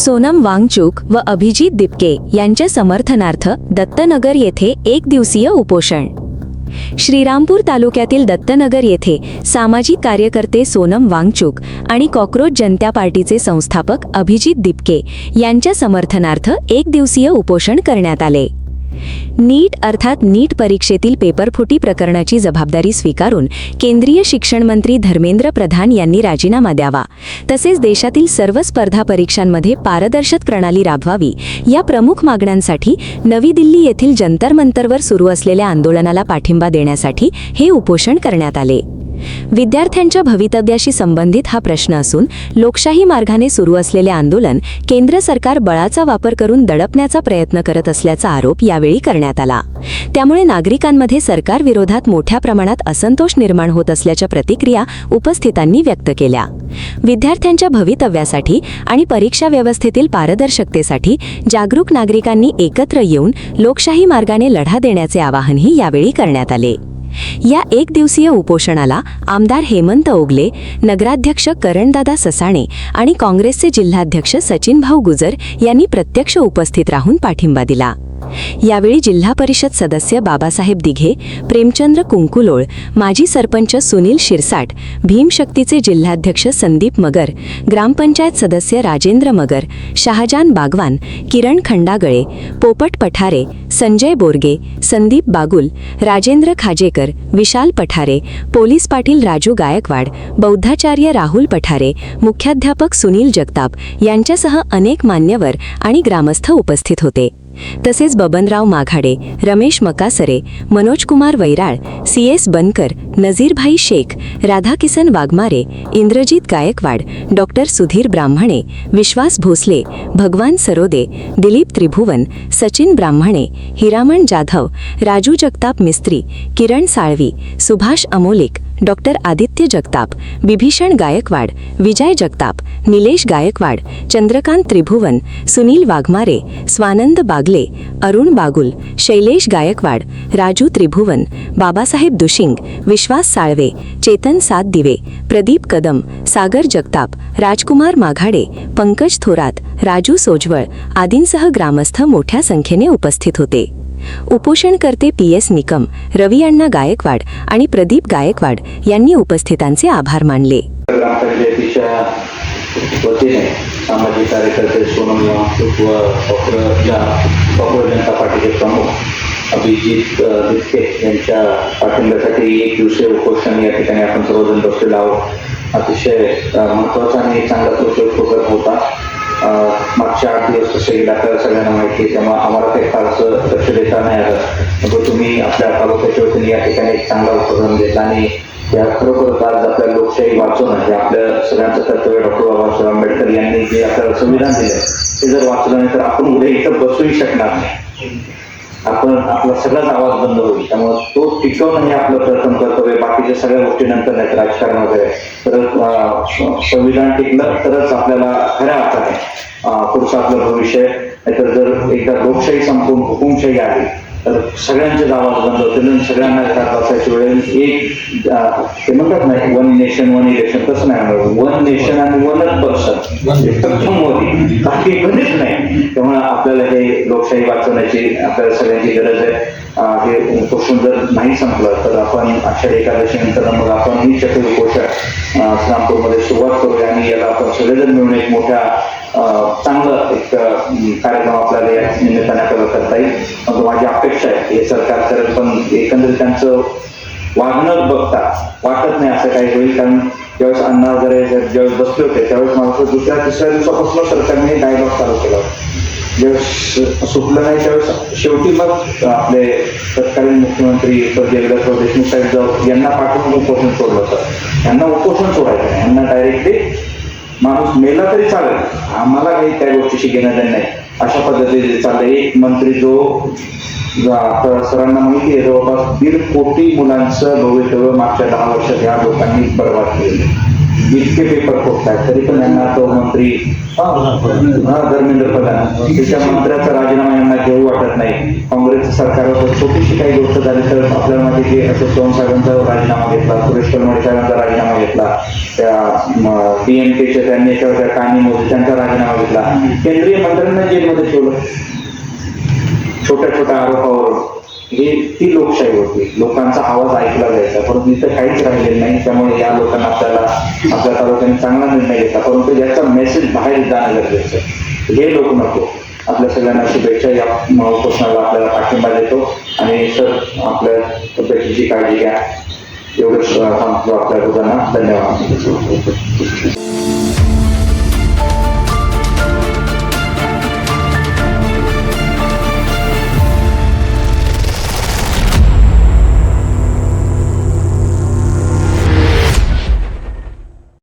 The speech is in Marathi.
सोनम वांगचुक व अभिजित दिपके यांच्या समर्थनार्थ दत्तनगर येथे एक दिवसीय उपोषण. श्रीरामपूर तालुक्यातील दत्तनगर येथे सामाजिक कार्यकर्ते सोनम वांगचुक आणि कॉकरोच जनता पार्टीचे संस्थापक अभिजित दिपके यांच्या समर्थनार्थ एक दिवसीय उपोषण करण्यात आले. नीट अर्थात नीट परीक्षेतील पेपरफुटी प्रकरणाची जबाबदारी स्वीकारून केंद्रीय शिक्षण मंत्री धर्मेंद्र प्रधान यांनी राजीनामा द्यावा, तसेच देशातील सर्व स्पर्धा परीक्षांमध्ये पारदर्शक प्रणाली राबवावी या प्रमुख मागण्यांसाठी नवी दिल्ली येथील जंतर मंतरवर सुरू असलेल्या आंदोलनाला पाठिंबा देण्यासाठी हे उपोषण करण्यात आले. विद्यार्थ्यांच्या भवितव्याशी संबंधित हा प्रश्न असून लोकशाही मार्गाने सुरू असलेले आंदोलन केंद्र सरकार बळाचा वापर करून दडपण्याचा प्रयत्न करत असल्याचा आरोप यावेळी करण्यात आला. त्यामुळे नागरिकांमध्ये सरकार विरोधात मोठ्या प्रमाणात असंतोष निर्माण होत असल्याच्या प्रतिक्रिया उपस्थितांनी व्यक्त केल्या. विद्यार्थ्यांच्या भवितव्यासाठी आणि परीक्षा व्यवस्थेतील पारदर्शकतेसाठी जागरूक नागरिकांनी एकत्र येऊन लोकशाही मार्गाने लढा देण्याचे आवाहनही यावेळी करण्यात आले. या एक दिवसीय उपोषणाला आमदार हेमंत ओगले, नगराध्यक्ष करणदादा ससाणे आणि काँग्रेसचे जिल्हाध्यक्ष सचिनभाऊ गुजर यांनी प्रत्यक्ष उपस्थित राहून पाठिंबा दिला. यावेळी जिल्हा परिषद सदस्य बाबासाहेब दिघे, प्रेमचंद्र कुंकुलोळ, माजी सरपंच सुनील शिरसाट, भीमशक्तीचे जिल्हाध्यक्ष संदीप मगर, ग्रामपंचायत सदस्य राजेंद्र मगर, शहाजान बागवान, किरण खंडागळे, पोपट पठारे, संजय बोरगे, संदीप बागुल, राजेंद्र खाजेकर, विशाल पठारे, पोलीस पाटील राजू गायकवाड, बौद्धाचार्य राहुल पठारे, मुख्याध्यापक सुनील जगताप यांच्यासह अनेक मान्यवर आणि ग्रामस्थ उपस्थित होते. तसेच बबनराव माघाडे, रमेश मकासरे, मनोजकुमार वैराळ, CS बनकर, नजीरभाई शेख, राधाकिसन वाघमारे, इंद्रजित गायकवाड, डॉक्टर सुधीर ब्राह्मणे, विश्वास भोसले, भगवान सरोदे, दिलीप त्रिभुवन, सचिन ब्राह्मणे, हिरामण जाधव, राजू जगताप मिस्त्री, किरण साळवी, सुभाष अमोलिक, डॉक्टर आदित्य जगताप, विभीषण गायकवाड, विजय जगताप, निलेश गायकवाड, चंद्रकांत त्रिभुवन, सुनील वाघमारे, स्वानंद बागले, अरुण बागुल, शैलेश गायकवाड, राजू त्रिभुवन, बाबासाहेब दुशिंग, विश्वास साळवे, चेतन सातदिवे, प्रदीप कदम, सागर जगताप, राजकुमार माघाडे, पंकज थोरात, राजू सोजवळ आदींसह ग्रामस्थ मोठ्या संख्येने उपस्थित होते. उपोषणकर्ते PS निकम, रवी अण्णा गायकवाड आणि प्रदीप गायकवाड यांनी उपस्थितांचे आभार मानले. सामाजिक कार्यकर्ते सोनम वांगचुक व कॉकरोच जनता पार्टीचे प्रमुख अभिजित दिपके यांच्या पाठिंब्यासाठी एक दिवसीय उपोषण या ठिकाणी आपण सर्वजण बसलेलो आहोत. अतिशय महत्त्वाचा आणि चांगला उपक्रम होता. मागच्या 8 दिवस कसे गेले आपल्याला सगळ्यांना माहिती आहे, त्यामुळे आम्हाला काही फारसं लक्ष देता नाही आलं. तुम्ही आपल्या तालुक्याच्या वतीने या ठिकाणी एक चांगला उपक्रम घेतला आणि या खरोखरच आज आपल्या लोकशाही वाचवणं हे आपल्या सगळ्यांचं कर्तव्य. डॉक्टर बाबासाहेब आंबेडकर यांनी जे आपल्याला संविधान दिलं ते जर वाचलं नाही तर आपण उद्या इथं बसूही शकणार नाही. आपण आपला सगळाच आवाज बंद होईल. त्यामुळे तो टिकवणं हे आपलं प्रथम कर्तव्य. बाकीच्या सगळ्या गोष्टी नंतर नाहीत, राजकारण वगैरे. तर संविधान टिकलं तरच आपल्याला खऱ्या अर्थाने पुढचं आपलं भविष्य. नाहीतर जर एकदा लोकशाही संपून हुकुमशाही आली तर सगळ्यांचेच आवाज बंद होते. सगळ्यांना घरात बसायची वेळ. एक ते म्हणतात नाही 1 नेशन 1 इलेक्शन, तसं नाही. 1 नेशन आणि 1च पर्सन मोदी, बाकी गणित नाही. त्यामुळे आपल्याला हे लोकशाही वाचवण्याची आपल्याला सगळ्यांची गरज आहे. हे उपोषण जर नाही संपलं तर आपण आषाढी एकादशी नंतर मग आपण ही चक्र उपोषण श्रीरामपूरमध्ये सुरुवात करूया आणि याला आपण सगळेजण मिळून एक मोठ्या चांगलं एक कार्यक्रम आपल्याला या निमित्ताने आपल्याला करता येईल. मग माझी अपेक्षा आहे हे सरकार करेल, पण एकंदरीत त्यांचं वागणं बघता वाटत नाही असं काही होईल. कारण ज्यावेळेस अण्णा वगैरे ज्यावेळेस बसले होते त्यावेळेस मला दुसऱ्या तिसऱ्या दिवसापासून सरकारने डायलॉग चालू केला. ज्यावेळेस सुटलं नाही त्यावेळेस शेवटी मग आपले तत्कालीन मुख्यमंत्री देवेंद्र देशमुख साहेब यांना पाठवून उपोषण सोडलं होतं. यांना उपोषण सोडायचं नाही, यांना डायरेक्टली माणूस मेला तरी चालेल, आम्हाला काही त्या गोष्टीशी घेणं देणं नाही अशा पद्धतीने चाललंय. एक मंत्री जो सरांना माहिती आहे जवळपास 1.5 कोटी मुलांचं भवितव्य मागच्या 10 वर्षात या लोकांनी बर्बाद केलं. इतके पेपर फुटतात तरी पण यांना तो मंत्री धर्मेंद्र प्रधान त्याच्या मंत्र्याचा राजीनामा यांना घेऊ वाटत नाही. काँग्रेसचं सरकारवर छोटीशी काही गोष्ट झाली तर आपल्याला माहिती की अशोक चव्हाण साहेबांचा राजीनामा घेतला, सुरेश कलमडे साहेबांचा राजीनामा घेतला, त्या DMKच्या त्यांनी याच्यावर कानी मोदी त्यांचा राजीनामा घेतला. केंद्रीय मंत्र्यांना जेलमध्ये ठेवलं छोट्या छोट्या आरोपावर. ही ती लोकशाही होती, लोकांचा आवाज ऐकला जायचा. परंतु इथं काहीच राहिलेलं नाही. त्यामुळे या लोकांना आपल्या तालुक्याने चांगला निर्णय घेतला, परंतु याचा मेसेज बाहेर जाणं गरजेचं आहे. हे लोक नको. आपल्या सगळ्यांना शुभेच्छा. या उपोषणाला आपल्याला पाठिंबा देतो आणि सर आपल्या तब्येतीची काळजी घ्या. एवढंच सांगतो आपल्या लोकांना. धन्यवाद.